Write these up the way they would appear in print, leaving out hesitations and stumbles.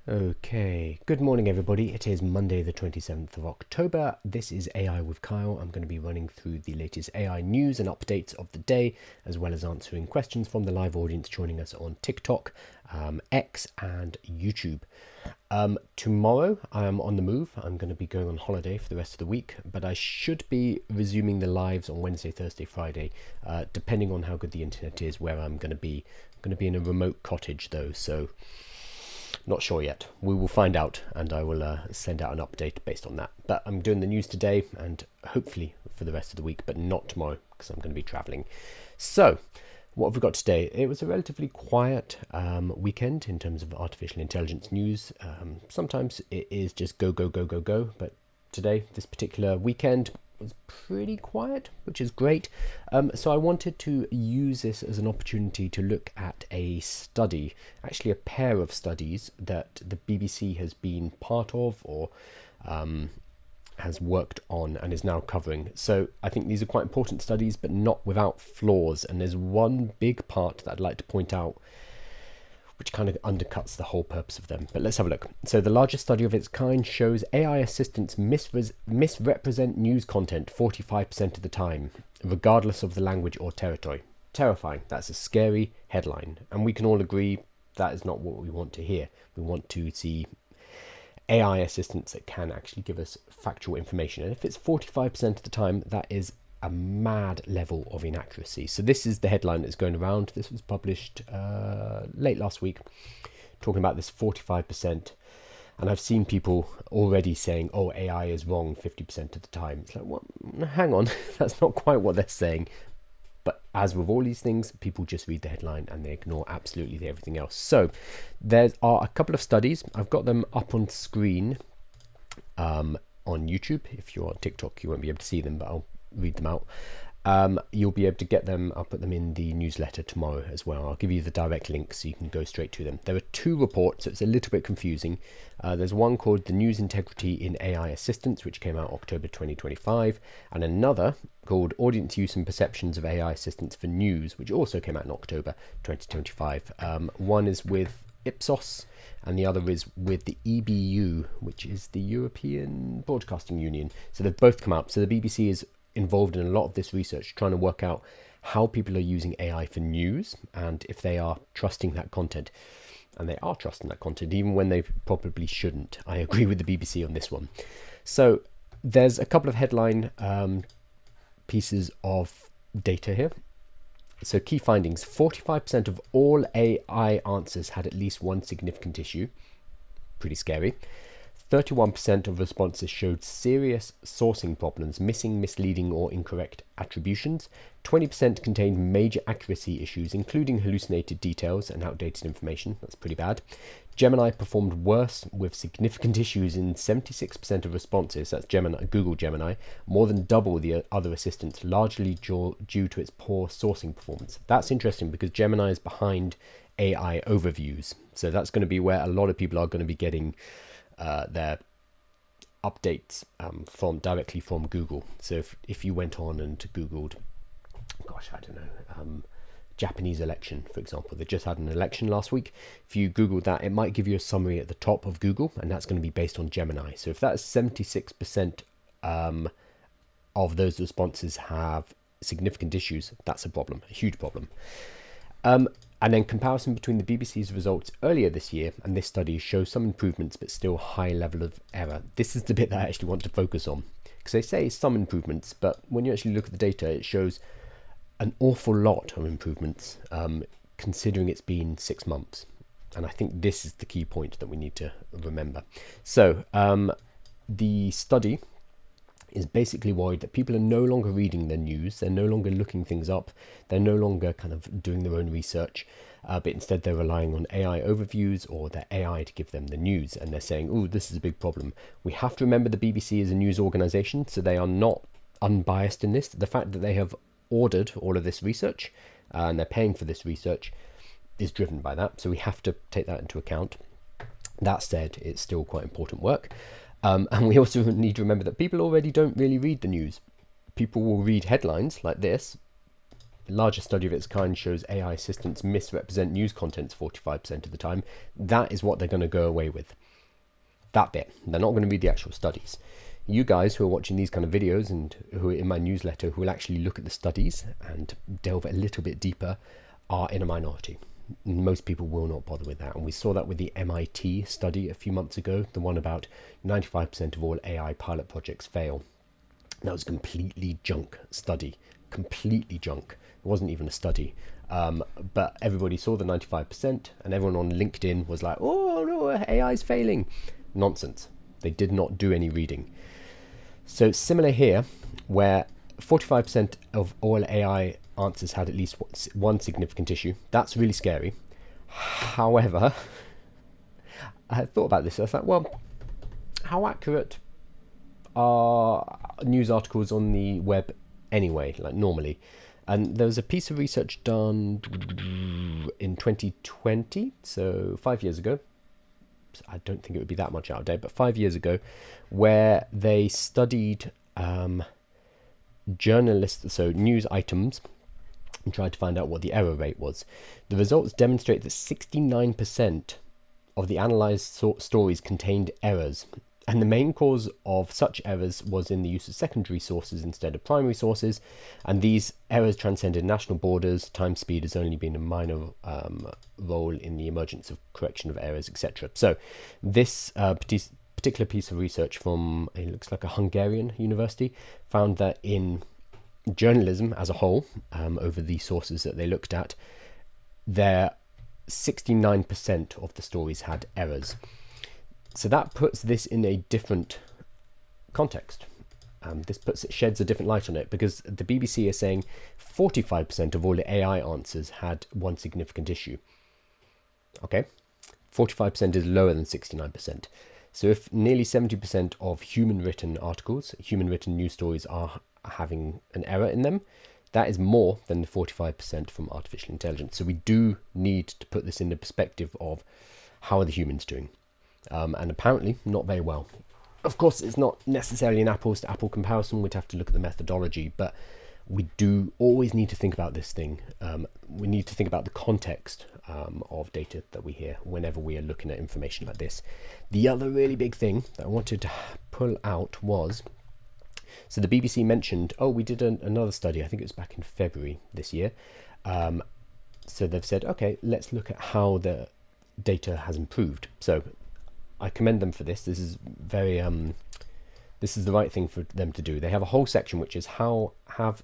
Okay, good morning everybody. It is Monday the 27th of October. This is AI with Kyle. I'm going to be running through the latest AI news and updates of the day, as well as answering questions from the live audience joining us on TikTok, X and YouTube. Tomorrow I am on the move. I'm going to be going on holiday for the rest of the week, but I should be resuming the lives on Wednesday, Thursday, Friday, depending on how good the internet is where I'm going to be. I'm going to be in a remote cottage though, so not sure yet. We will find out, and I will send out an update based on that. But I'm doing the news today and hopefully for the rest of the week, but not tomorrow because I'm going to be traveling. So what have we got today? It was a relatively quiet weekend in terms of artificial intelligence news. Sometimes it is just go, go, go, go, go. But today, this particular weekend, was pretty quiet, which is great. So I wanted to use this as an opportunity to look at a study, actually a pair of studies that the BBC has been part of or has worked on and is now covering. So I think these are quite important studies, but not without flaws. And there's one big part that I'd like to point out which kind of undercuts the whole purpose of them. But let's have a look. So the largest study of its kind shows AI assistants misrepresent news content 45% of the time, regardless of the language or territory. Terrifying. That's a scary headline. And we can all agree that is not what we want to hear. We want to see AI assistants that can actually give us factual information. And if it's 45% of the time, that is a mad level of inaccuracy. So this is the headline that's going around. This was published late last week, talking about this 45%. And I've seen people already saying, oh, AI is wrong 50% of the time. It's like, what? Hang on, that's not quite what they're saying. But as with all these things, people just read the headline and they ignore absolutely everything else. So there are a couple of studies. I've got them up on screen on YouTube. If you're on TikTok, you won't be able to see them, but I'll read them out. You'll be able to get them. I'll put them in the newsletter tomorrow as well. I'll give you the direct link so you can go straight to them. There are two reports, so it's a little bit confusing. There's one called The News Integrity in AI Assistance, which came out October 2025, and another called Audience Use and Perceptions of AI Assistance for News, which also came out in October 2025. One is with Ipsos and the other is with the EBU, which is the European Broadcasting Union. So they've both come out. So the BBC is involved in a lot of this research, trying to work out how people are using AI for news and if they are trusting that content. And they are trusting that content, even when they probably shouldn't. I agree with the BBC on this one. So there's a couple of headline pieces of data here. So key findings: 45% of all AI answers had at least one significant issue. Pretty scary. 31% of responses showed serious sourcing problems, missing, misleading, or incorrect attributions. 20% contained major accuracy issues, including hallucinated details and outdated information. That's pretty bad. Gemini performed worse with significant issues in 76% of responses. That's Gemini, Google Gemini, more than double the other assistants, largely due to its poor sourcing performance. That's interesting because Gemini is behind AI overviews. So that's going to be where a lot of people are going to be getting their updates directly from Google. So if you went on and Googled, gosh, I don't know, Japanese election, for example, they just had an election last week. If you Googled that, it might give you a summary at the top of Google, and that's going to be based on Gemini. So if that's 76% of those responses have significant issues, that's a problem, a huge problem. And then comparison between the BBC's results earlier this year and this study shows some improvements, but still high level of error. This is the bit that I actually want to focus on, because they say some improvements, but when you actually look at the data, it shows an awful lot of improvements, considering it's been 6 months. And I think this is the key point that we need to remember. So the study is basically worried that people are no longer reading the news, they're no longer looking things up, they're no longer kind of doing their own research, but instead they're relying on AI overviews or their AI to give them the news. And they're saying, oh, this is a big problem. We have to remember the BBC is a news organization, so they are not unbiased in this. The fact that they have ordered all of this research and they're paying for this research is driven by that. So we have to take that into account. That said, it's still quite important work. And we also need to remember that people already don't really read the news. People will read headlines like this The largest study of its kind shows AI assistants misrepresent news contents 45% of the time. That is what they're going to go away with. That bit. They're not going to read the actual studies. You guys who are watching these kind of videos and who are in my newsletter who will actually look at the studies and delve a little bit deeper are in a minority. Most people will not bother with that. And we saw that with the MIT study a few months ago, the one about 95% of all AI pilot projects fail. That was a completely junk study, completely junk. It wasn't even a study. But everybody saw the 95% and everyone on LinkedIn was like, oh no, AI is failing. Nonsense. They did not do any reading. So similar here, where 45% of all AI answers had at least one significant issue. That's really scary. However, I had thought about this. I was like, well, how accurate are news articles on the web anyway, like normally? And there was a piece of research done in 2020, so 5 years ago. I don't think it would be that much out of date, but 5 years ago, where they studied journalists, so news items, and tried to find out what the error rate was. The results demonstrate that 69% of the analysed stories contained errors, and the main cause of such errors was in the use of secondary sources instead of primary sources, and these errors transcended national borders. Time speed has only been a minor role in the emergence of correction of errors, etc. So this particular piece of research from, it looks like a Hungarian university, found that in journalism as a whole, over the sources that they looked at, 69% of the stories had errors. So that puts this in a different context. This sheds a different light on it, because the BBC is saying 45% of all the AI answers had one significant issue. Okay, 45% is lower than 69%. So if nearly 70% of human-written articles, human-written news stories are having an error in them, that is more than the 45% from artificial intelligence. So we do need to put this in the perspective of how are the humans doing, and apparently not very well. Of course, it's not necessarily an apples to apple comparison. We'd have to look at the methodology, but we do always need to think about this thing. We need to think about the context of data that we hear whenever we are looking at information like this. The other really big thing that I wanted to pull out was, so the BBC mentioned, oh, we did another study, I think it was back in February this year. So they've said, okay, let's look at how the data has improved. So I commend them for this. This is very, this is the right thing for them to do. They have a whole section which is how have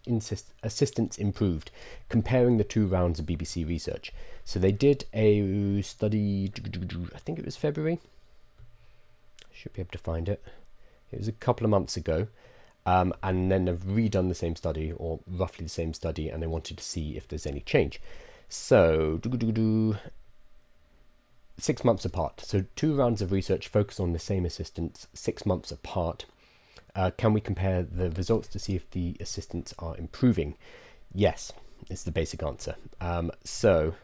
assistants improved, comparing the 2 rounds of BBC research. So they did a study, I think it was February. Should be able to find it. It was a couple of months ago. And then they've redone the same study, or roughly the same study, and they wanted to see if there's any change. So 6 months apart. So 2 rounds of research focus on the same assistants 6 months apart. Can we compare the results to see if the assistants are improving? Yes, it's the basic answer. So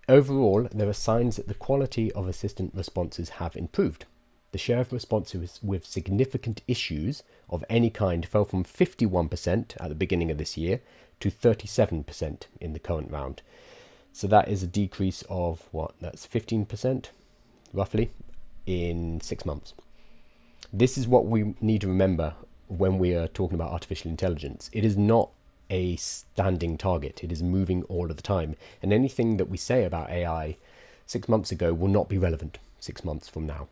overall, there are signs that the quality of assistant responses have improved. The share of responses with significant issues of any kind fell from 51% at the beginning of this year to 37% in the current round. So that is a decrease of what? That's 15% roughly in 6 months. This is what we need to remember when we are talking about artificial intelligence. It is not a standing target. It is moving all of the time. And anything that we say about AI 6 months ago will not be relevant 6 months from now.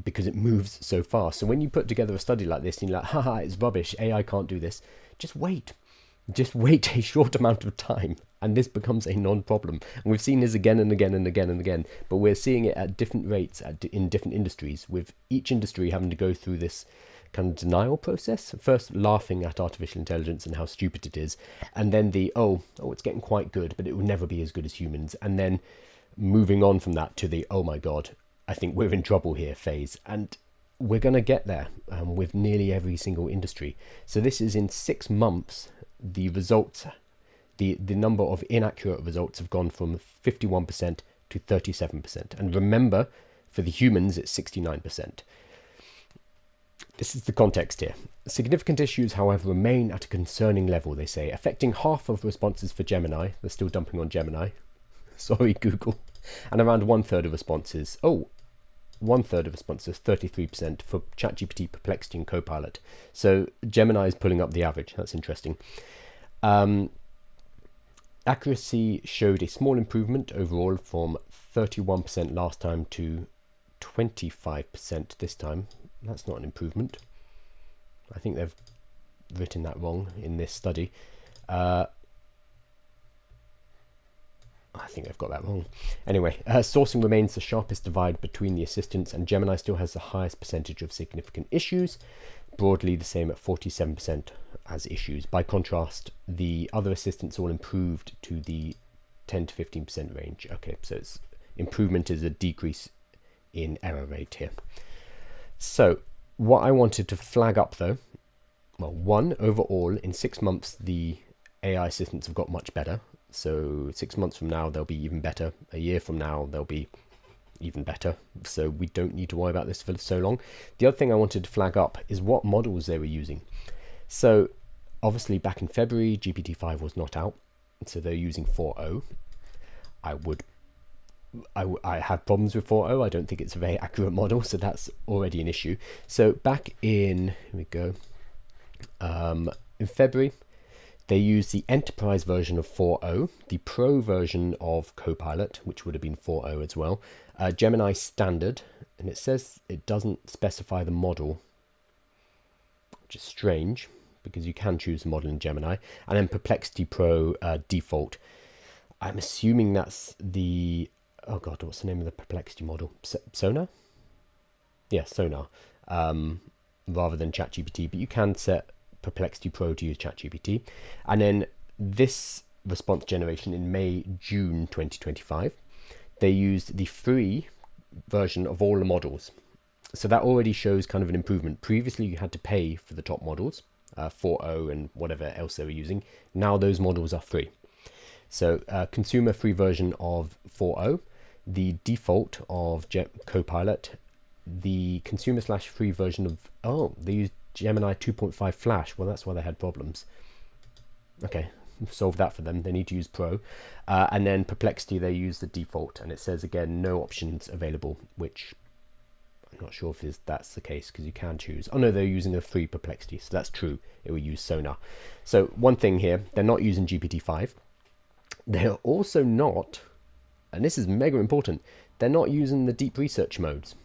Because it moves so fast. So when you put together a study like this and you're like, haha, it's rubbish, AI can't do this, just wait a short amount of time and this becomes a non-problem. And we've seen this again and again and again and again, but we're seeing it at different rates in different industries, with each industry having to go through this kind of denial process, first laughing at artificial intelligence and how stupid it is, and then oh, it's getting quite good, but it will never be as good as humans, and then moving on from that to the, oh my god, I think we're in trouble here phase. And we're going to get there with nearly every single industry. So this is in 6 months, the results, the number of inaccurate results have gone from 51% to 37%. And remember, for the humans, it's 69%. this is the context here. Significant issues, however, remain at a concerning level, they say, affecting half of responses for Gemini. They're still dumping on Gemini. Sorry, Google. And around one-third of responses. Oh, one-third of responses, 33% for ChatGPT, Perplexity, and Copilot. So Gemini is pulling up the average. That's interesting. Accuracy showed a small improvement overall from 31% last time to 25% this time. That's not an improvement. I think they've written that wrong in this study. I think they've got that wrong. Anyway, sourcing remains the sharpest divide between the assistants, and Gemini still has the highest percentage of significant issues, broadly the same at 47% as issues. By contrast, the other assistants all improved to the 10 to 15% range. Okay, so improvement is a decrease in error rate here. So what I wanted to flag up though, well, one, overall in 6 months the AI assistants have got much better. So 6 months from now they'll be even better. A year from now they'll be even better. So we don't need to worry about this for so long. The other thing I wanted to flag up is what models they were using. So obviously back in February GPT-5 was not out, so they're using 4.0. I have problems with 4.0. I don't think it's a very accurate model, so that's already an issue. So back in, here we go, in February, they used the enterprise version of 4.0, the pro version of Copilot, which would have been 4.0 as well, Gemini standard, and it says it doesn't specify the model, which is strange because you can choose the model in Gemini, and then Perplexity Pro default. I'm assuming that's the, oh god, what's the name of the Perplexity model? Sonar? Yeah, Sonar, rather than ChatGPT, but you can set Perplexity Pro to use ChatGPT. And then this response generation in May, June 2025, they used the free version of all the models. So that already shows kind of an improvement. Previously, you had to pay for the top models, 4.0 and whatever else they were using. Now those models are free. So consumer free version of 4.0, the default of Copilot, the consumer / free version of, oh, they used Gemini 2.5 Flash. Well, that's why they had problems. Okay, solve that for them. They need to use Pro. And then Perplexity, they use the default, and it says again, no options available, which I'm not sure if that's the case because you can choose. Oh no, they're using a free Perplexity, so that's true. It will use Sonar. So one thing here, they're not using GPT-5. They're also not, and this is mega important, they're not using the deep research modes.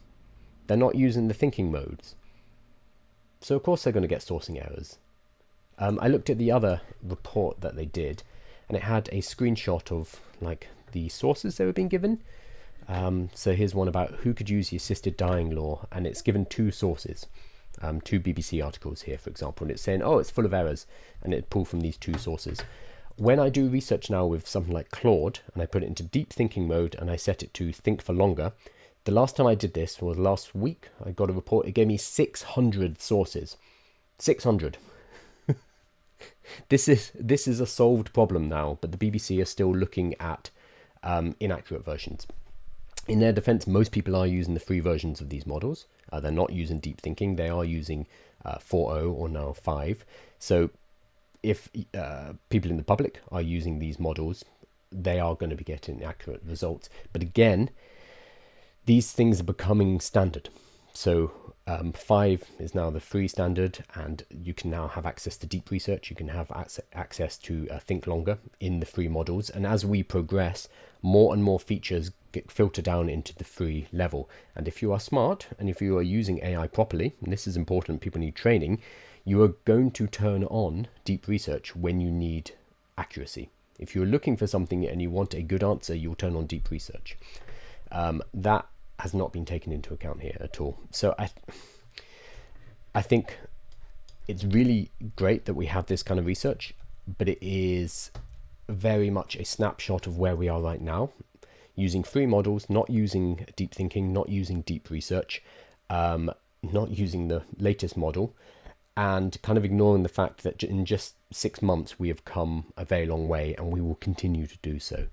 They're not using the thinking modes. So of course they're going to get sourcing errors. I looked at the other report that they did, and it had a screenshot of like the sources they were being given. So here's one about who could use the assisted dying law, and it's given two sources, two BBC articles here, for example, and it's saying, oh, it's full of errors, and it pulled from these two sources. When I do research now with something like Claude, and I put it into deep thinking mode, and I set it to think for longer, the last time I did this was last week. I got a report, it gave me 600 sources. 600. This is a solved problem now, but the BBC are still looking at inaccurate versions. In their defense, most people are using the free versions of these models. They're not using deep thinking. They are using 4.0 or now 5. So if people in the public are using these models, they are going to be getting accurate results. But again, these things are becoming standard. So 5 is now the free standard, and you can now have access to deep research. You can have access to think longer in the free models. And as we progress, more and more features get filtered down into the free level. And if you are smart, and if you are using AI properly, and this is important, people need training, you are going to turn on deep research when you need accuracy. If you're looking for something and you want a good answer, you'll turn on deep research. That has not been taken into account here at all. So I think it's really great that we have this kind of research, but it is very much a snapshot of where we are right now, using free models, not using deep thinking, not using deep research, not using the latest model, and kind of ignoring the fact that in just 6 months we have come a very long way, and we will continue to do so.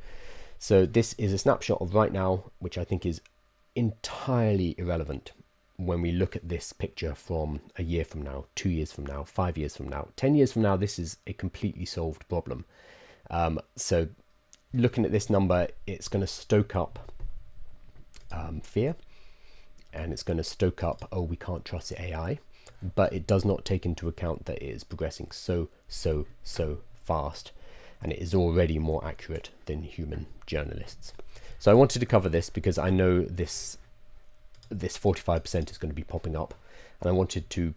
So this is a snapshot of right now, which I think is entirely irrelevant when we look at this picture from a year from now, 2 years from now, 5 years from now, 10 years from now, this is a completely solved problem. So looking at this number, it's going to stoke up fear, and it's going to stoke up, oh, we can't trust the AI, but it does not take into account that it is progressing so fast, and it is already more accurate than human journalists. So I wanted to cover this because I know this 45% is going to be popping up, and I wanted to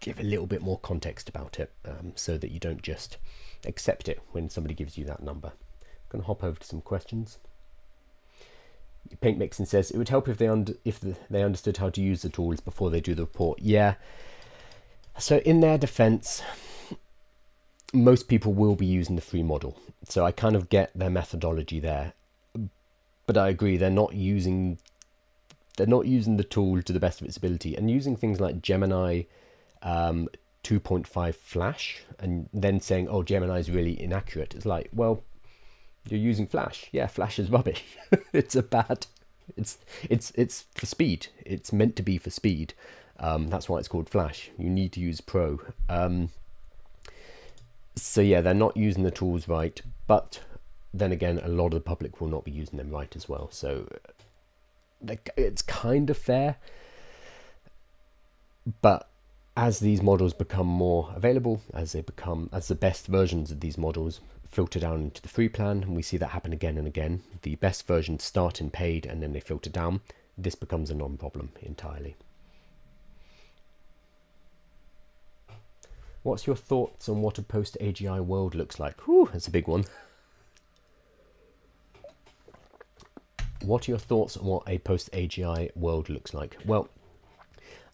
give a little bit more context about it, so that you don't just accept it when somebody gives you that number. I'm going to hop over to some questions. Paint Mixing says it would help if they understood how to use the tools before they do the report. Yeah. So in their defense, most people will be using the free model. So I kind of get their methodology there. But I agree, they're not using the tool to the best of its ability, and using things like Gemini 2.5 Flash and then saying, oh, Gemini is really inaccurate. It's like, well, you're using Flash. Yeah, Flash is rubbish. It's for speed. It's meant to be for speed. That's why it's called Flash. You need to use Pro. So yeah, they're not using the tools right, but then again, a lot of the public will not be using them right as well. So it's kind of fair. But as these models become more available, as the best versions of these models filter down into the free plan, and we see that happen again and again, the best versions start in paid and then they filter down, this becomes a non-problem entirely. What's your thoughts on what a post-AGI world looks like? Whew, that's a big one. What are your thoughts on what a post-AGI world looks like? Well,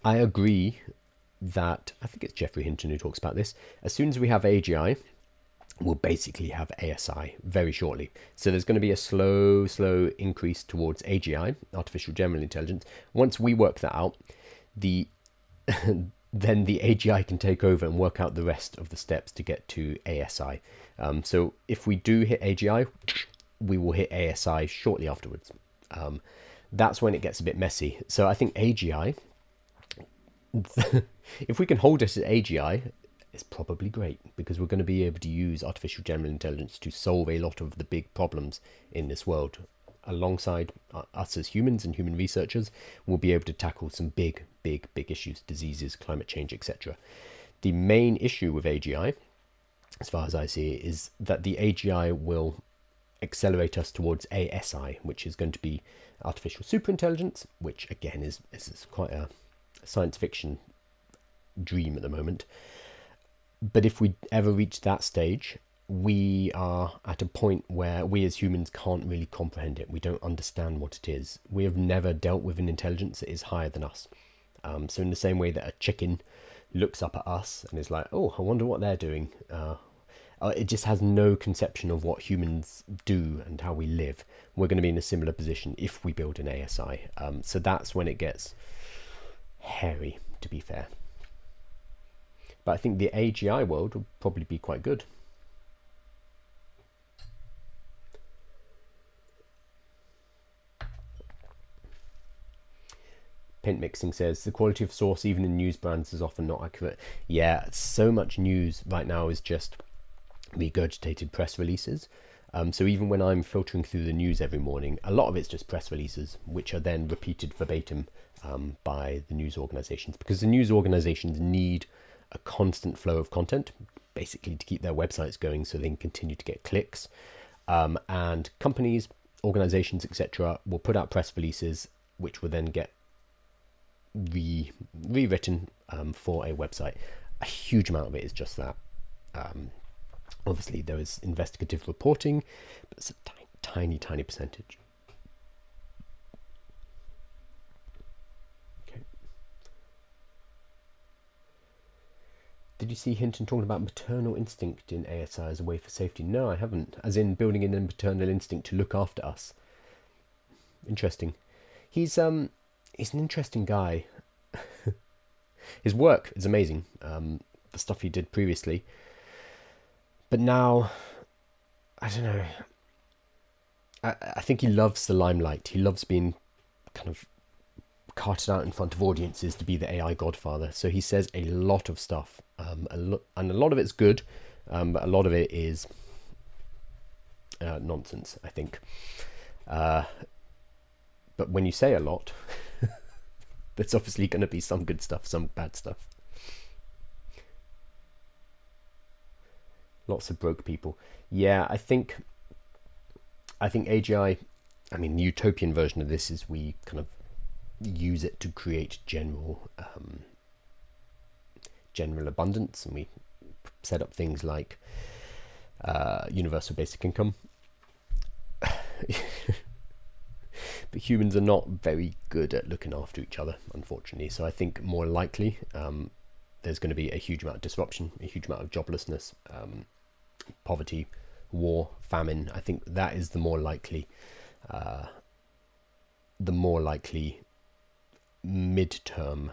I agree that, I think it's Geoffrey Hinton who talks about this, as soon as we have AGI, we'll basically have ASI very shortly. So there's going to be a slow increase towards AGI, artificial general intelligence. Once we work that out, then the AGI can take over and work out the rest of the steps to get to ASI. So if we do hit AGI, we will hit ASI shortly afterwards. That's when it gets a bit messy. So I think AGI, if we can hold it at AGI, it's probably great, because we're going to be able to use artificial general intelligence to solve a lot of the big problems in this world. Alongside us as humans and human researchers, we'll be able to tackle some big issues, diseases, climate change, etc. The main issue with AGI, as far as I see it, is that the AGI will accelerate us towards ASI, which is going to be artificial superintelligence, which again is quite a science fiction dream at the moment. But if we ever reach that stage, we are at a point where we as humans can't really comprehend it. We don't understand what it is. We have never dealt with an intelligence that is higher than us. So in the same way that a chicken looks up at us and is like, oh, I wonder what they're doing. It just has no conception of what humans do and how we live. We're going to be in a similar position if we build an ASI. So that's when it gets hairy, to be fair. But I think the AGI world will probably be quite good. Paint Mixing says the quality of source even in news brands is often not accurate. Yeah, so much news right now is just regurgitated press releases. So even when I'm filtering through the news every morning, a lot of it's just press releases, which are then repeated verbatim by the news organizations, because the news organizations need a constant flow of content, basically to keep their websites going so they can continue to get clicks. And companies, organizations, etc. will put out press releases, which will then get rewritten for a website. A huge amount of it is just that. Obviously, there is investigative reporting, but it's a tiny percentage. Okay. Did you see Hinton talking about maternal instinct in ASI as a way for safety? No, I haven't. As in building in a maternal instinct to look after us. Interesting. He's an interesting guy. His work is amazing. The stuff he did previously. But now, I don't know. I think he loves the limelight. He loves being kind of carted out in front of audiences to be the AI godfather. So he says a lot of stuff, and a lot of it's good, but a lot of it is nonsense, I think. But when you say a lot, there's obviously going to be some good stuff, some bad stuff. Lots of broke people. Yeah, I think AGI, I mean, the utopian version of this is we kind of use it to create general abundance, and we set up things like universal basic income. But humans are not very good at looking after each other, unfortunately. So I think more likely there's going to be a huge amount of disruption, a huge amount of joblessness, poverty, war, famine. I think that is the more likely mid-term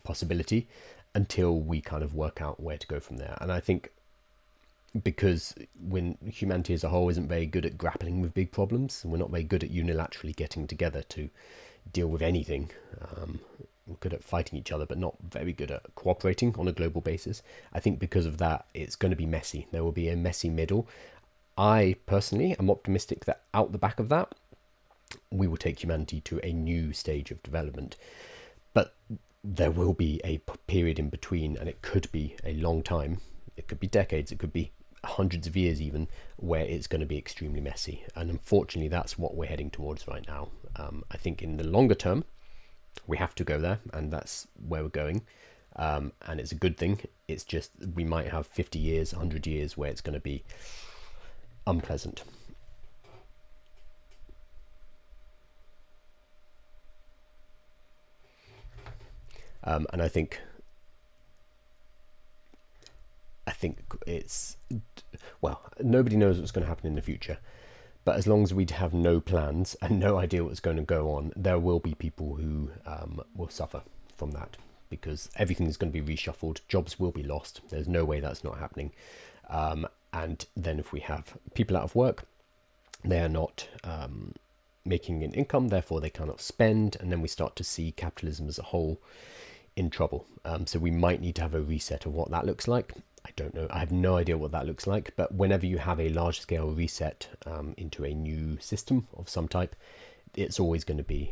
possibility, until we kind of work out where to go from there. And I think because when humanity as a whole isn't very good at grappling with big problems, and we're not very good at unilaterally getting together to deal with anything, we're good at fighting each other but not very good at cooperating on a global basis. I think because of that, it's going to be messy. There will be a messy middle. I personally am optimistic that out the back of that, we will take humanity to a new stage of development. But there will be a period in between, and it could be a long time. It could be decades, it could be hundreds of years even, where it's going to be extremely messy. And unfortunately, that's what we're heading towards right now. I think in the longer term, we have to go there, and that's where we're going. And it's a good thing. It's just we might have 50 years, 100 years where it's going to be unpleasant. And I think it's, well, nobody knows what's going to happen in the future, but as long as we have no plans and no idea what's going to go on, there will be people who will suffer from that, because everything is going to be reshuffled. Jobs will be lost. There's no way that's not happening. And then if we have people out of work, they are not making an income, therefore they cannot spend, and then we start to see capitalism as a whole in trouble. So we might need to have a reset of what that looks like. I don't know. I have no idea what that looks like. But whenever you have a large scale reset into a new system of some type, it's always going to be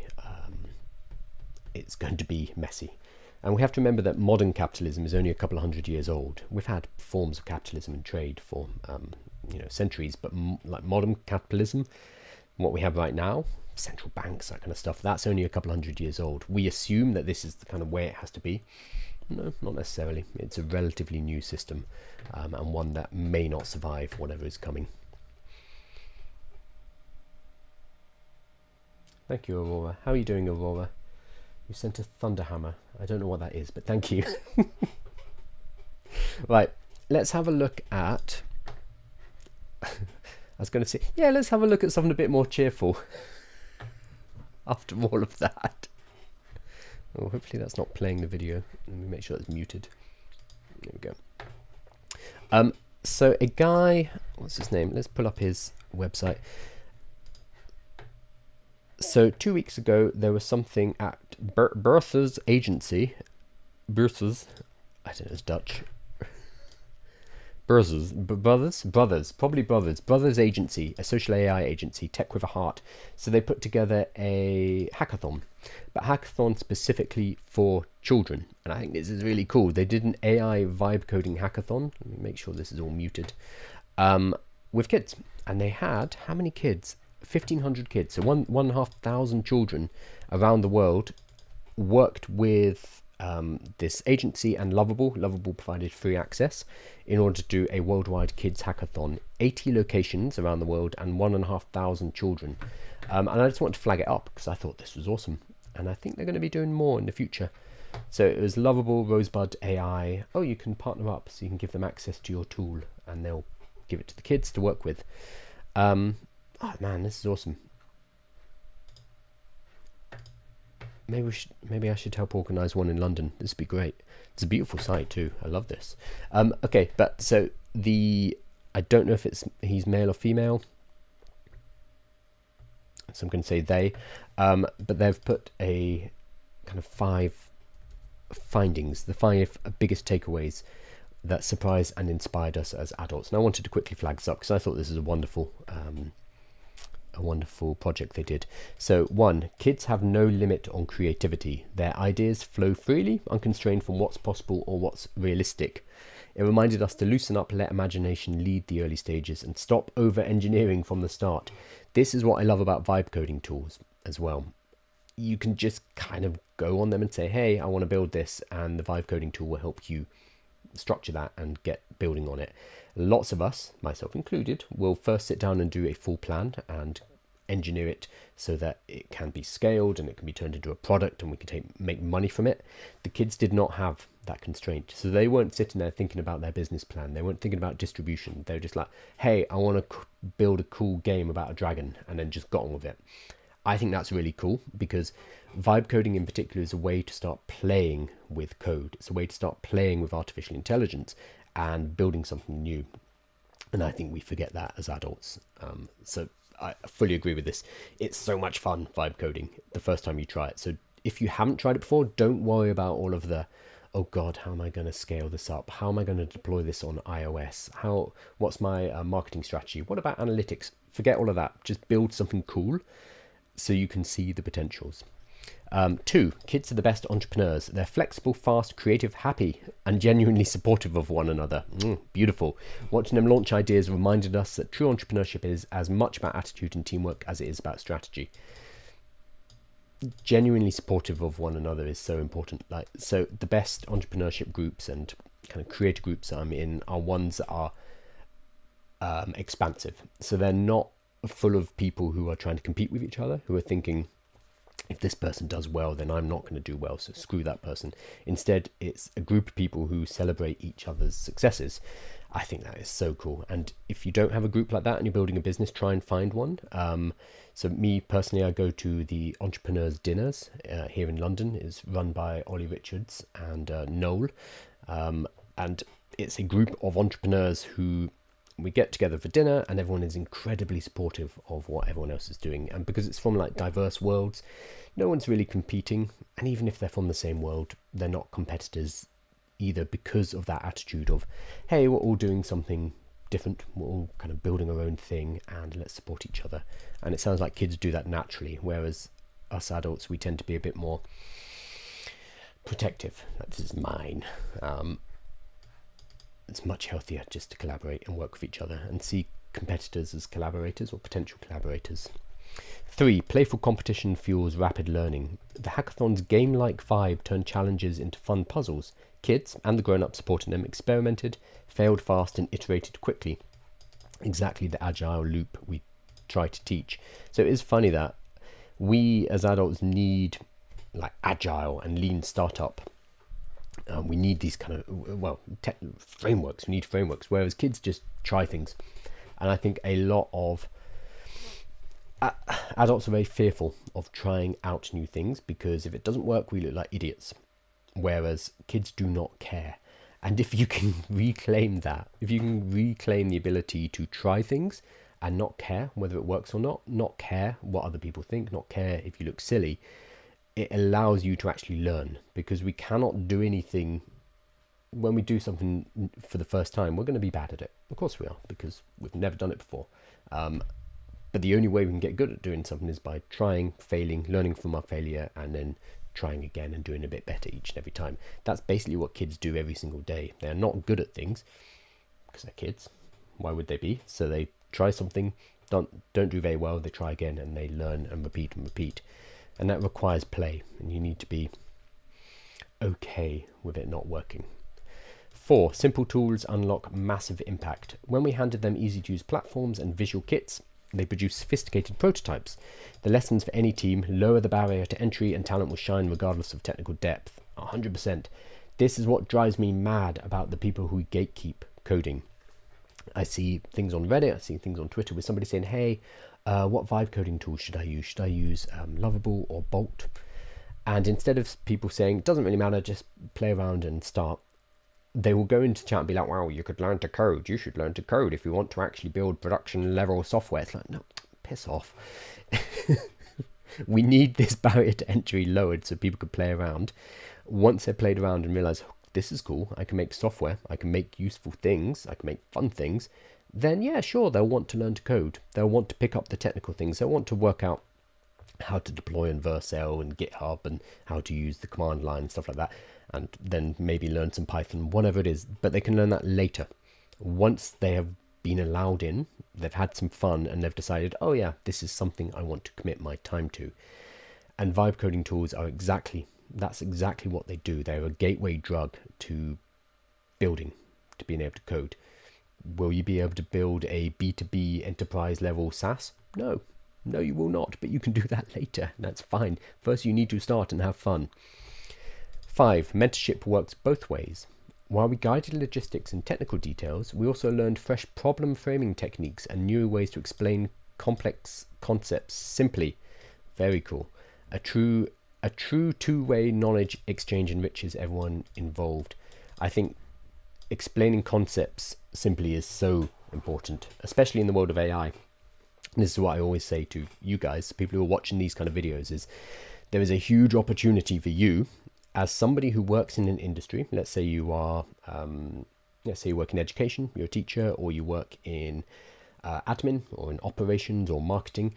messy. And we have to remember that modern capitalism is only a couple of hundred years old. We've had forms of capitalism and trade for centuries, but like modern capitalism, what we have right now, central banks, that kind of stuff, that's only a couple of hundred years old. We assume that this is the kind of way it has to be. No, not necessarily. It's a relatively new system, and one that may not survive whatever is coming. Thank you, Aurora. How are you doing, Aurora? You sent a thunder hammer. I don't know what that is, but thank you. Right, let's have a look at... I was going to say, yeah, let's have a look at something a bit more cheerful after all of that. Oh, hopefully that's not playing the video. Let me make sure it's muted. There we go. So a guy, what's his name? Let's pull up his website. So 2 weeks ago, there was something at Bertha's agency. Bertha's, I don't know, it's Dutch. Brothers agency, a social AI agency, tech with a heart. So they put together a hackathon, but hackathon specifically for children. And I think this is really cool. They did an AI vibe coding hackathon. Let me make sure this is all muted. With kids. And they had, how many kids? 1,500 kids. So 1,500 children around the world worked with this agency and Lovable. Lovable provided free access in order to do a worldwide kids hackathon, 80 locations around the world and 1,500 children. And I just want to flag it up because I thought this was awesome. And I think they're going to be doing more in the future. So it was Lovable, Rosebud AI. Oh, you can partner up so you can give them access to your tool and they'll give it to the kids to work with. Oh man, this is awesome. Maybe I should help organise one in London. This would be great. It's a beautiful site too. I love this. Okay, but so I don't know if he's male or female. so I'm going to say they, but they've put a kind of 5 findings, the 5 biggest takeaways that surprised and inspired us as adults. And I wanted to quickly flag this up because I thought this is a wonderful project they did. So 1, kids have no limit on creativity. Their ideas flow freely, unconstrained from what's possible or what's realistic. It reminded us to loosen up, let imagination lead the early stages, and stop over-engineering from the start. This is what I love about vibe coding tools as well. You can just kind of go on them and say, hey, I want to build this, and the vibe coding tool will help you structure that and get building on it. Lots of us, myself included, will first sit down and do a full plan and engineer it so that it can be scaled and it can be turned into a product and we can make money from it. The kids did not have that constraint, so they weren't sitting there thinking about their business plan. They weren't thinking about distribution. They were just like, hey, I want to build a cool game about a dragon, and then just got on with it. I think that's really cool because vibe coding in particular is a way to start playing with code. It's a way to start playing with artificial intelligence and building something new. And I think we forget that as adults. So I fully agree with this. It's so much fun, vibe coding, the first time you try it. So if you haven't tried it before, don't worry about all of the, oh God, how am I going to scale this up? How am I going to deploy this on iOS? What's my marketing strategy? What about analytics? Forget all of that. Just build something cool so you can see the potentials. 2, kids are the best entrepreneurs. They're flexible, fast, creative, happy, and genuinely supportive of one another. Beautiful. Watching them launch ideas reminded us that true entrepreneurship is as much about attitude and teamwork as it is about strategy. Genuinely supportive of one another is so important. So the best entrepreneurship groups and kind of creator groups that I'm in are ones that are expansive. So they're not full of people who are trying to compete with each other, who are thinking, if this person does well, then I'm not going to do well, so screw that person. Instead, it's a group of people who celebrate each other's successes. I think that is so cool. And if you don't have a group like that and you're building a business, try and find one. So me personally, I go to the Entrepreneurs Dinners here in London. It's run by Ollie Richards and Noel. And it's a group of entrepreneurs who we get together for dinner, and everyone is incredibly supportive of what everyone else is doing. And because it's from like diverse worlds, no one's really competing. And even if they're from the same world, they're not competitors either, because of that attitude of, hey, we're all doing something different. We're all kind of building our own thing and let's support each other. And it sounds like kids do that naturally, whereas us adults, we tend to be a bit more protective. Like, this is mine. It's much healthier just to collaborate and work with each other and see competitors as collaborators or potential collaborators. 3, playful competition fuels rapid learning. The hackathon's game-like vibe turned challenges into fun puzzles. Kids and the grown-ups supporting them experimented, failed fast, and iterated quickly. Exactly the agile loop we try to teach. So it is funny that we as adults need like agile and lean startup. We need these kind of, frameworks. We need frameworks, whereas kids just try things. And I think a lot of adults are very fearful of trying out new things because if it doesn't work, we look like idiots, whereas kids do not care. And if you can reclaim that, if you can reclaim the ability to try things and not care whether it works or not care what other people think, not care if you look silly, it allows you to actually learn, because we cannot do anything. When we do something for the first time, we're going to be bad at it. Of course we are, because we've never done it before. But the only way we can get good at doing something is by trying, failing, learning from our failure, and then trying again and doing a bit better each and every time. That's basically what kids do every single day. They're not good at things because they're kids. Why would they be? So they try something, don't do very well, they try again, and they learn and repeat and repeat. And that requires play, and you need to be okay with it not working. 4, simple tools unlock massive impact. When we handed them easy to use platforms and visual kits, they produce sophisticated prototypes. The lessons for any team: lower the barrier to entry and talent will shine regardless of technical depth. 100%. This is what drives me mad about the people who gatekeep coding. I see things on Reddit, I see things on Twitter with somebody saying, hey, what vibe coding tool should I use? Should I use Lovable or Bolt? And instead of people saying, it doesn't really matter, just play around and start, they will go into chat and be like, wow, you could learn to code. You should learn to code if you want to actually build production level software. It's like, no, piss off. We need this barrier to entry lowered so people can play around. Once they've played around and realize, oh, this is cool, I can make software, I can make useful things, I can make fun things, then yeah, sure, they'll want to learn to code. They'll want to pick up the technical things. They'll want to work out how to deploy on Vercel and GitHub and how to use the command line and stuff like that. And then maybe learn some Python, whatever it is. But they can learn that later. Once they have been allowed in, they've had some fun, and they've decided, oh yeah, this is something I want to commit my time to. And vibe coding tools are that's exactly what they do. They're a gateway drug to building, to being able to code. Will you be able to build a B2B enterprise level SaaS? No, you will not, but you can do that later. That's fine. First, you need to start and have fun. 5, mentorship works both ways. While we guided logistics and technical details, we also learned fresh problem framing techniques and new ways to explain complex concepts simply. Very cool. A true two-way knowledge exchange enriches everyone involved. I think explaining concepts simply is so important, especially in the world of AI. And this is what I always say to you guys, people who are watching these kind of videos, is there is a huge opportunity for you as somebody who works in an industry. Let's say you are, let's say you work in education, you're a teacher, or you work in admin or in operations or marketing.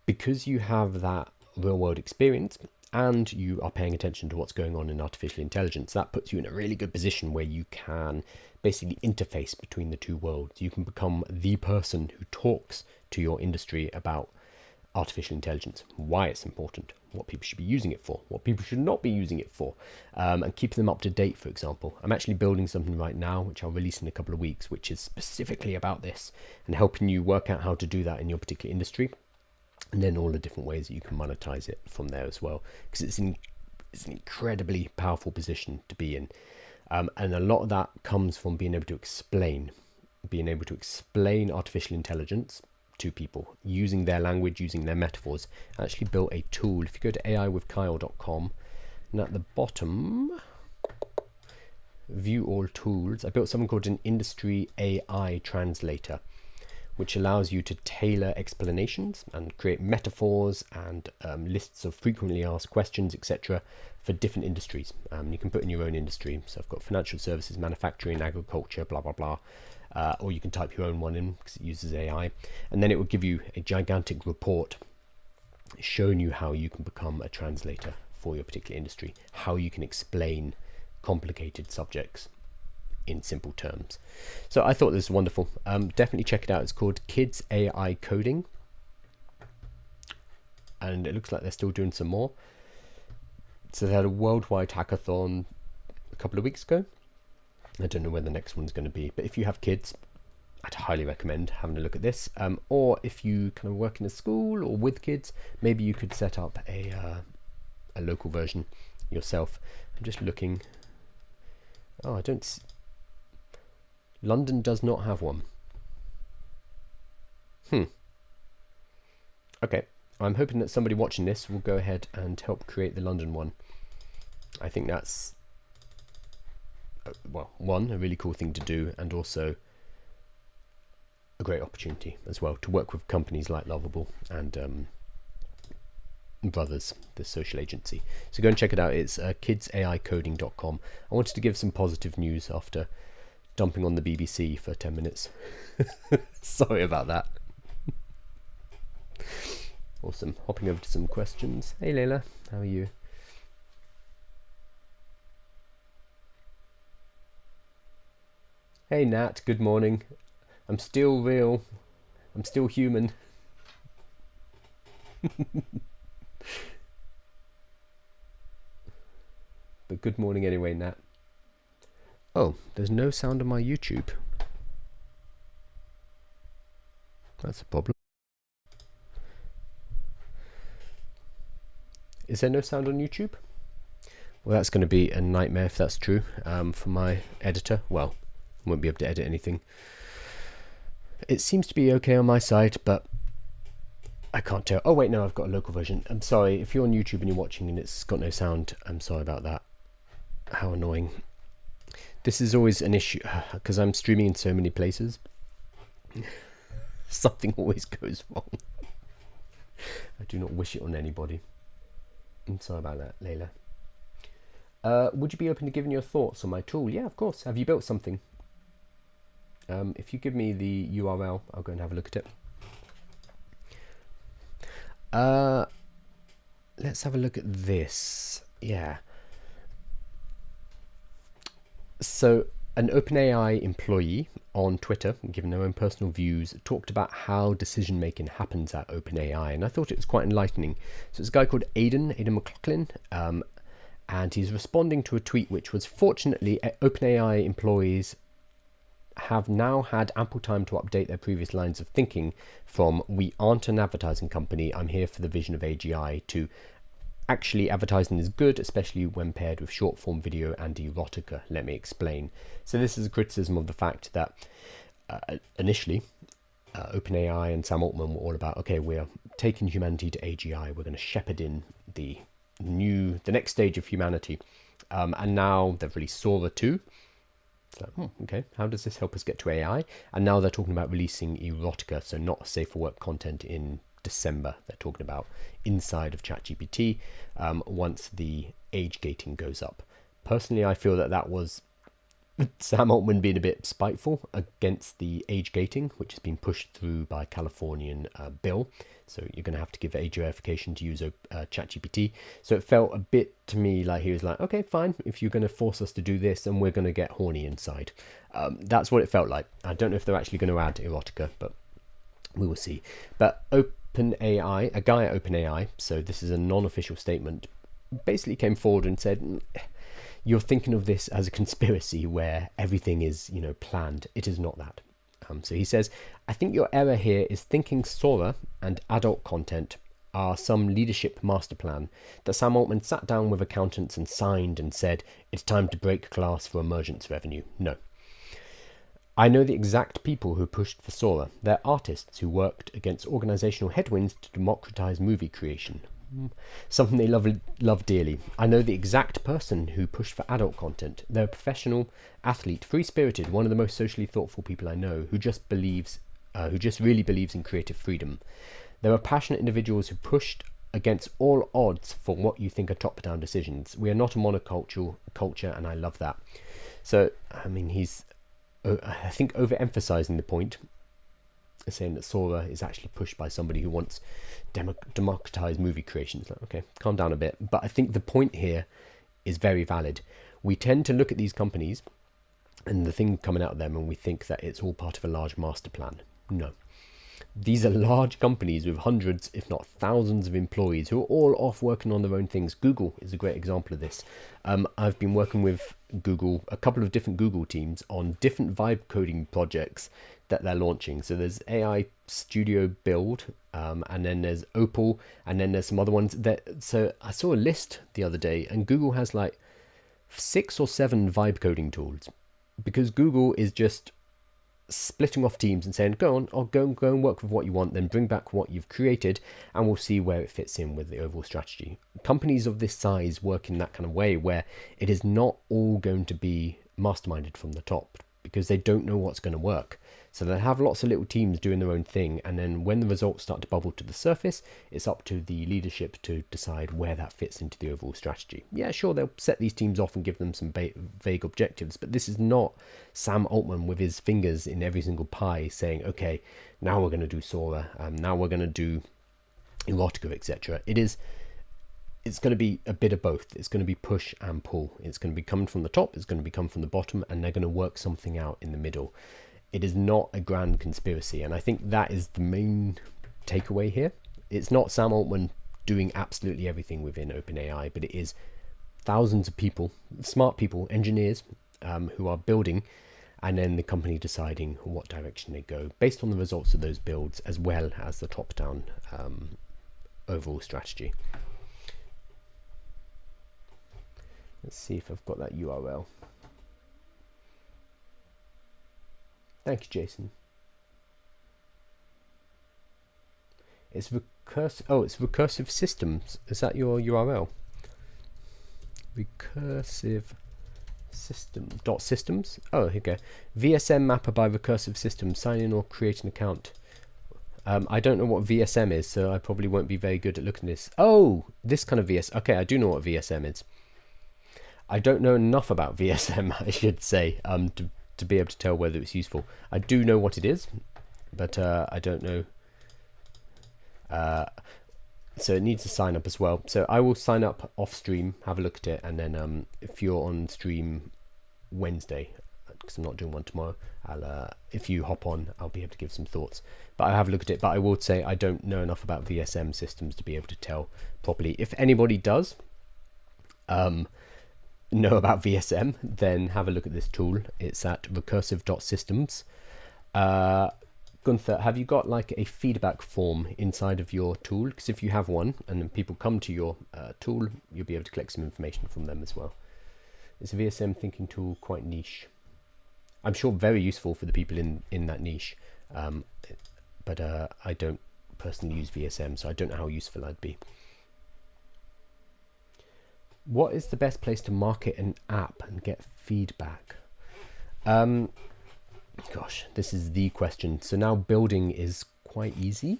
Because you have that real world experience and you are paying attention to what's going on in artificial intelligence, that puts you in a really good position where you can basically interface between the two worlds. You can become the person who talks to your industry about artificial intelligence, why it's important, what people should be using it for, what people should not be using it for, and keep them up to date. For example, I'm actually building something right now, which I'll release in a couple of weeks, which is specifically about this and helping you work out how to do that in your particular industry, and then all the different ways that you can monetize it from there as well, because it's an incredibly powerful position to be in. And a lot of that comes from being able to explain artificial intelligence to people using their language, using their metaphors. I actually built a tool. If you go to aiwithkyle.com, and at the bottom, view all tools, I built something called an industry AI translator, which allows you to tailor explanations and create metaphors and lists of frequently asked questions, etc., for different industries. You can put in your own industry. So I've got financial services, manufacturing, agriculture, blah, blah, blah. Or you can type your own one in because it uses AI. And then it will give you a gigantic report showing you how you can become a translator for your particular industry, how you can explain complicated subjects in simple terms. So I thought this was wonderful. Definitely check it out. It's called Kids AI Coding. And it looks like they're still doing some more. So they had a worldwide hackathon a couple of weeks ago. I don't know when the next one's going to be, but if you have kids, I'd highly recommend having a look at this. Or if you kind of work in a school or with kids, maybe you could set up a local version yourself. I'm just looking. Oh, I don't. London does not have one. Okay, I'm hoping that somebody watching this will go ahead and help create the London one. I think that's, well, one, a really cool thing to do, and also a great opportunity as well to work with companies like Lovable and Brothers, the social agency. So go and check it out. It's kidsAIcoding.com. I wanted to give some positive news after dumping on the BBC for 10 minutes. Sorry about that. Awesome. Hopping over to some questions. Hey Layla, how are you? Hey Nat, good morning. I'm still real. I'm still human. But good morning anyway, Nat. Oh, there's no sound on my YouTube. That's a problem. Is there no sound on YouTube? Well, that's going to be a nightmare if that's true for my editor. Well, I won't be able to edit anything. It seems to be okay on my side, but I can't tell. Oh wait, no, I've got a local version. I'm sorry, if you're on YouTube and you're watching and it's got no sound, I'm sorry about that. How annoying. This is always an issue because I'm streaming in so many places. Something always goes wrong. I do not wish it on anybody. I'm sorry about that, Layla. Would you be open to giving your thoughts on my tool? Yeah, of course. Have you built something? If you give me the URL, I'll go and have a look at it. Let's have a look at this. Yeah. So an OpenAI employee on Twitter, given their own personal views, talked about how decision making happens at OpenAI, and I thought it was quite enlightening. So it's a guy called Aidan McLaughlin, and he's responding to a tweet which was, fortunately, OpenAI employees have now had ample time to update their previous lines of thinking from "we aren't an advertising company, I'm here for the vision of AGI" to "actually advertising is good, especially when paired with short form video and erotica. Let me explain." So this is a criticism of the fact that initially OpenAI and Sam Altman were all about, okay, we're taking humanity to AGI, we're going to shepherd in the next stage of humanity, and now they've released Sora 2. So, okay, how does this help us get to AI? And now they're talking about releasing erotica, so not safe for work content, in December. They're talking about inside of ChatGPT once the age gating goes up. Personally, I feel that was Sam Altman being a bit spiteful against the age gating, which has been pushed through by a Californian bill. So you're going to have to give age verification to use ChatGPT. So it felt a bit to me like he was like, okay, fine, if you're going to force us to do this, and we're going to get horny inside. That's what it felt like. I don't know if they're actually going to add erotica, but we will see. But OpenAI, a guy at OpenAI, so this is a non-official statement, basically came forward and said, you're thinking of this as a conspiracy where everything is, planned. It is not that. So he says, I think your error here is thinking Sora and adult content are some leadership master plan that Sam Altman sat down with accountants and signed and said, it's time to break glass for emergence revenue. No. I know the exact people who pushed for Sora. They're artists who worked against organizational headwinds to democratize movie creation. Something they love dearly. I know the exact person who pushed for adult content. They're a professional athlete, free-spirited, one of the most socially thoughtful people I know, who just really believes in creative freedom. There are passionate individuals who pushed against all odds for what you think are top-down decisions. We are not a monocultural culture, and I love that. So, I mean, he's, I think, overemphasizing the point, saying that Sora is actually pushed by somebody who wants democratized movie creation. It's like, okay, calm down a bit. But I think the point here is very valid. We tend to look at these companies and the thing coming out of them, and we think that it's all part of a large master plan. No. These are large companies with hundreds, if not thousands, of employees who are all off working on their own things. Google is a great example of this. I've been working with Google, a couple of different Google teams, on different vibe coding projects that they're launching. So there's AI Studio Build, and then there's Opal, and then there's some other ones. So I saw a list the other day, and Google has like 6 or 7 vibe coding tools, because Google is just splitting off teams and saying, go on, I'll go and work with what you want, then bring back what you've created, and we'll see where it fits in with the overall strategy. Companies of this size work in that kind of way, where it is not all going to be masterminded from the top, because they don't know what's going to work. So they have lots of little teams doing their own thing, and then when the results start to bubble to the surface, it's up to the leadership to decide where that fits into the overall strategy. Yeah, sure, they'll set these teams off and give them some vague objectives, but this is not Sam Altman with his fingers in every single pie saying, okay, now we're going to do Sora, now we're going to do erotica, etc. It's going to be a bit of both. It's going to be push and pull. It's going to be coming from the top, it's going to be coming from the bottom, and they're going to work something out in the middle. It is not a grand conspiracy, and I think that is the main takeaway here. It's not Sam Altman doing absolutely everything within OpenAI, but it is thousands of people, smart people, engineers, who are building, and then the company deciding what direction they go based on the results of those builds, as well as the top-down overall strategy. Let's see if I've got that URL. Thank you, Jason. It's recursive. Oh, it's recursive systems. Is that your URL? Recursive system.systems. Oh, here you go. VSM mapper by recursive systems. Sign in or create an account. I don't know what VSM is, so I probably won't be very good at looking at this. Oh, this kind of VSM. Okay, I do know what VSM is. I don't know enough about VSM, I should say, to be able to tell whether it's useful. I do know what it is, but I don't know. So it needs to sign up as well. So I will sign up off stream, have a look at it, and then if you're on stream Wednesday, because I'm not doing one tomorrow, if you hop on, I'll be able to give some thoughts. But I'll have a look at it. But I will say I don't know enough about VSM systems to be able to tell properly. If anybody does know about VSM, then have a look at this tool. It's at recursive.systems. Gunther, have you got like a feedback form inside of your tool? Because if you have one and then people come to your tool, you'll be able to collect some information from them as well. Is a VSM thinking tool quite niche? I'm sure very useful for the people in that niche, but I don't personally use VSM, so I don't know how useful I'd be. What is the best place to market an app and get feedback? Gosh, this is the question. So now building is quite easy.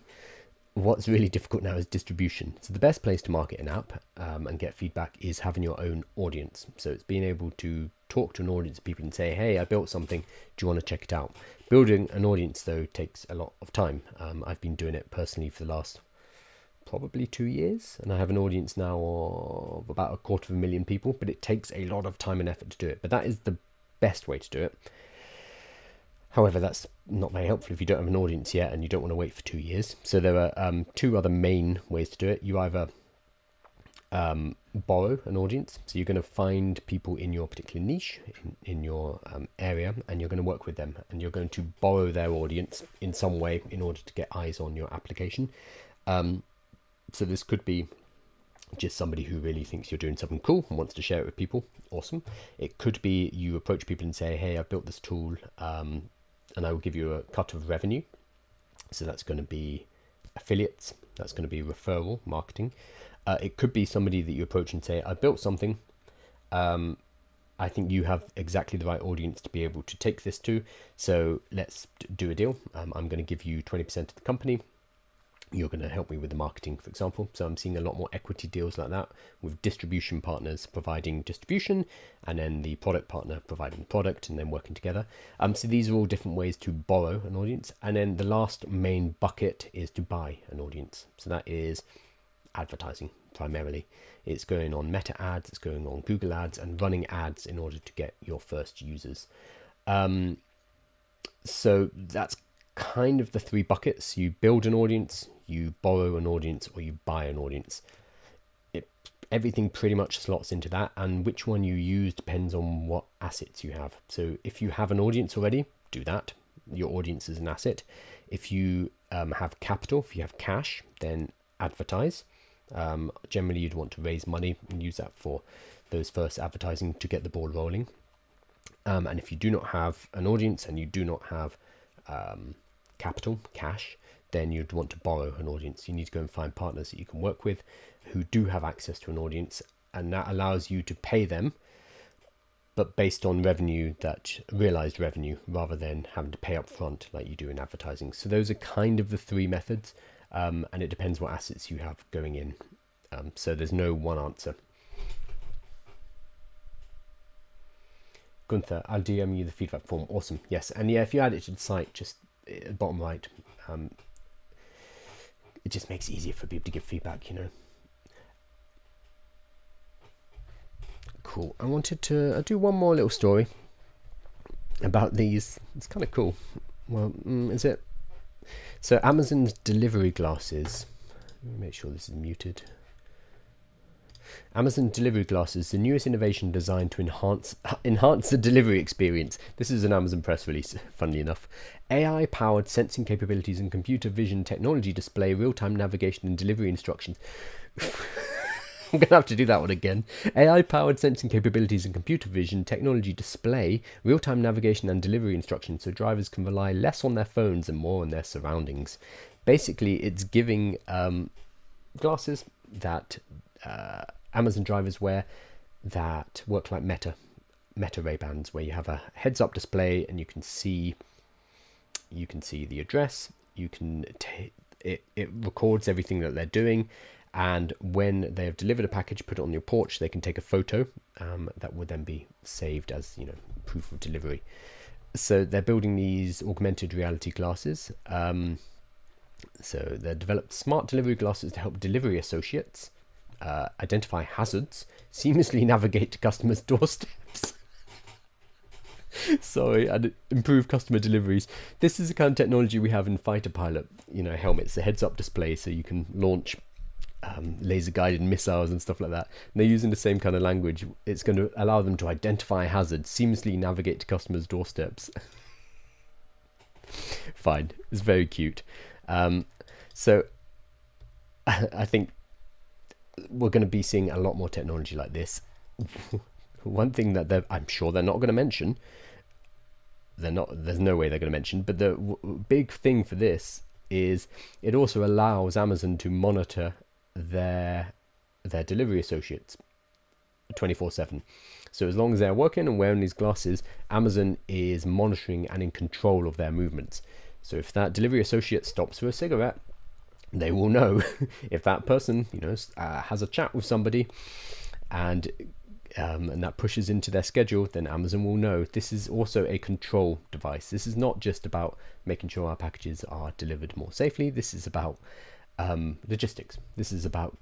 What's really difficult now is distribution. So the best place to market an app and get feedback is having your own audience. So it's being able to talk to an audience of people and say, hey, I built something, do you want to check it out? Building an audience, though, takes a lot of time. I've been doing it personally for the last probably 2 years, and I have an audience now of about 250,000 people, but it takes a lot of time and effort to do it. But that is the best way to do it. However, that's not very helpful if you don't have an audience yet and you don't want to wait for 2 years. So there are two other main ways to do it. You either borrow an audience. So you're going to find people in your particular niche, in your area, and you're going to work with them. And you're going to borrow their audience in some way in order to get eyes on your application. So this could be just somebody who really thinks you're doing something cool and wants to share it with people. Awesome. It could be you approach people and say, hey, I've built this tool, and I will give you a cut of revenue. So that's going to be affiliates. That's going to be referral marketing. It could be somebody that you approach and say, I built something. I think you have exactly the right audience to be able to take this to. So let's do a deal. I'm going to give you 20% of the company. You're going to help me with the marketing, for example. So I'm seeing a lot more equity deals like that, with distribution partners providing distribution and then the product partner providing the product and then working together. So these are all different ways to borrow an audience. And then the last main bucket is to buy an audience. So that is advertising primarily. It's going on Meta ads, it's going on Google ads and running ads in order to get your first users. So that's kind of the three buckets. You build an audience, you borrow an audience, or you buy an audience. Everything pretty much slots into that, and which one you use depends on what assets you have. So if you have an audience already, do that. Your audience is an asset. If you have capital, if you have cash, then advertise. Generally you'd want to raise money and use that for those first advertising to get the ball rolling. And if you do not have an audience and you do not have capital, cash, then you'd want to borrow an audience. You need to go and find partners that you can work with who do have access to an audience, and that allows you to pay them, but based on revenue, that realized revenue, rather than having to pay up front like you do in advertising. So those are kind of the three methods, and it depends what assets you have going in. So there's no one answer. Gunther, I'll DM you the feedback form. Awesome. Yes. And yeah, if you add it to the site, just at the bottom right, it just makes it easier for people to give feedback, you know. Cool. I wanted to do one more little story about these. It's kind of cool. Well, is it? So Amazon's delivery glasses. Let me make sure this is muted. Amazon delivery glasses, the newest innovation designed to enhance the delivery experience. This is an Amazon press release, funnily enough. AI-powered sensing capabilities and computer vision technology display real-time navigation and delivery instructions. I'm going to have to do that one again. AI-powered sensing capabilities and computer vision technology display real-time navigation and delivery instructions so drivers can rely less on their phones and more on their surroundings. Basically, it's giving glasses that Amazon drivers wear that work like Meta Ray-Bans, where you have a heads-up display and you can see the address, you can it records everything that they're doing, and when they have delivered a package, put it on your porch, they can take a photo that would then be saved as, you know, proof of delivery. So they're building these augmented reality glasses. So they've developed smart delivery glasses to help delivery associates identify hazards, seamlessly navigate to customers' doorsteps. Sorry, and improve customer deliveries. This is the kind of technology we have in fighter pilot, you know, helmets, the heads-up display, so you can launch laser-guided missiles and stuff like that. And they're using the same kind of language. It's going to allow them to identify hazards, seamlessly navigate to customers' doorsteps. Fine, it's very cute. So I think we're going to be seeing a lot more technology like this. One thing that I'm sure they're not going to mention, there's no way they're going to mention, but the big thing for this is it also allows Amazon to monitor their delivery associates 24/7. So as long as they're working and wearing these glasses, Amazon is monitoring and in control of their movements. So if that delivery associate stops for a cigarette, they will know. If that person, you know, has a chat with somebody and that pushes into their schedule, then Amazon will know. This is also a control device. This is not just about making sure our packages are delivered more safely. This is about logistics. This is about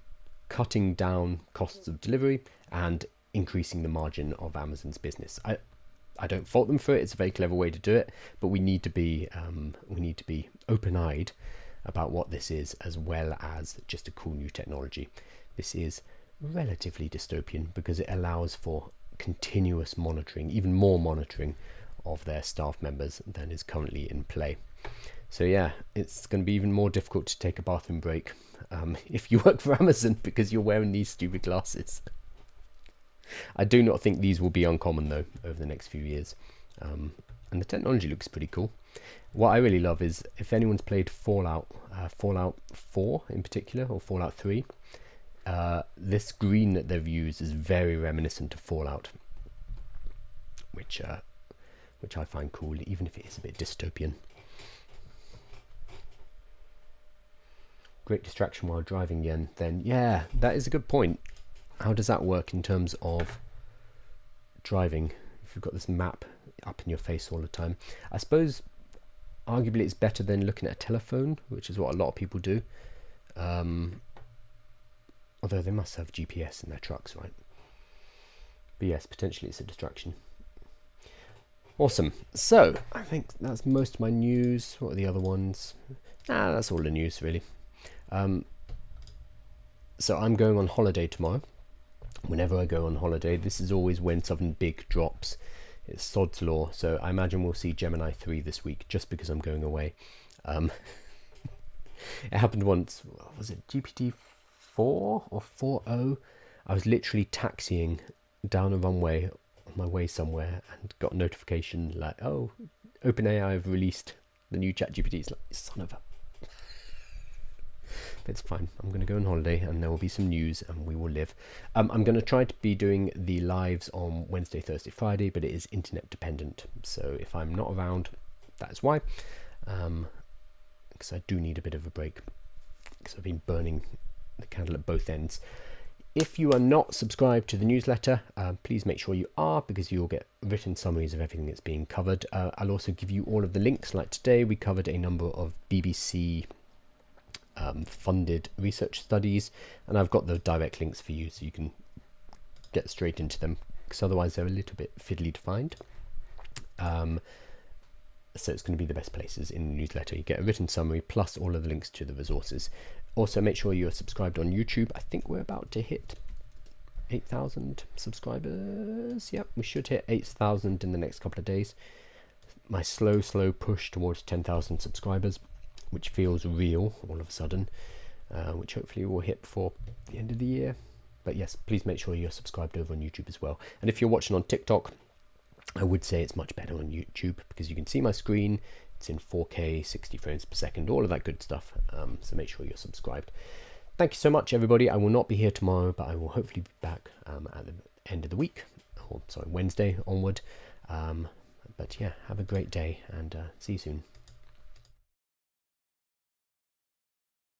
cutting down costs of delivery and increasing the margin of Amazon's business. I don't fault them for it. It's a very clever way to do it, but we need to be open-eyed about what this is, as well as just a cool new technology. This is relatively dystopian because it allows for continuous monitoring, even more monitoring of their staff members than is currently in play. So yeah, it's going to be even more difficult to take a bathroom break if you work for Amazon because you're wearing these stupid glasses. I do not think these will be uncommon though over the next few years, and the technology looks pretty cool. What I really love is, if anyone's played Fallout 4 in particular, or Fallout 3, this green that they've used is very reminiscent of Fallout, which I find cool, even if it is a bit dystopian. Great distraction while driving, Yen. Then yeah, that is a good point. How does that work in terms of driving if you've got this map up in your face all the time? I suppose arguably it's better than looking at a telephone, which is what a lot of people do. Although they must have GPS in their trucks, right? But yes, potentially it's a distraction. Awesome. So I think that's most of my news. What are the other ones? That's all the news really. So I'm going on holiday tomorrow. Whenever I go on holiday, this is always when something big drops. It's sod's law. So I imagine we'll see Gemini 3 this week, just because I'm going away. It happened once. Was it GPT 4 or 4.0? I was literally taxiing down a runway on my way somewhere and got a notification like, oh, OpenAI have released the new ChatGPT. It's like, son of a... It's fine. I'm going to go on holiday and there will be some news and we will live. I'm going to try to be doing the lives on Wednesday, Thursday, Friday, but it is internet dependent. So if I'm not around, that's why. Because I do need a bit of a break, because I've been burning the candle at both ends. If you are not subscribed to the newsletter, please make sure you are, because you'll get written summaries of everything that's being covered. I'll also give you all of the links. Like today, we covered a number of BBC funded research studies, and I've got the direct links for you so you can get straight into them, because otherwise they're a little bit fiddly to find. So it's going to be the best places in the newsletter. You get a written summary plus all of the links to the resources. Also, make sure you're subscribed on YouTube. I think we're about to hit 8,000 subscribers. Yep, we should hit 8,000 in the next couple of days. My slow push towards 10,000 subscribers, which feels real all of a sudden, which hopefully we'll hit before the end of the year. But yes, please make sure you're subscribed over on YouTube as well. And if you're watching on TikTok, I would say it's much better on YouTube, because you can see my screen. It's in 4K, 60 frames per second, all of that good stuff. So make sure you're subscribed. Thank you so much, everybody. I will not be here tomorrow, but I will hopefully be back at the end of the week, or sorry, Wednesday onward. But yeah, have a great day and see you soon.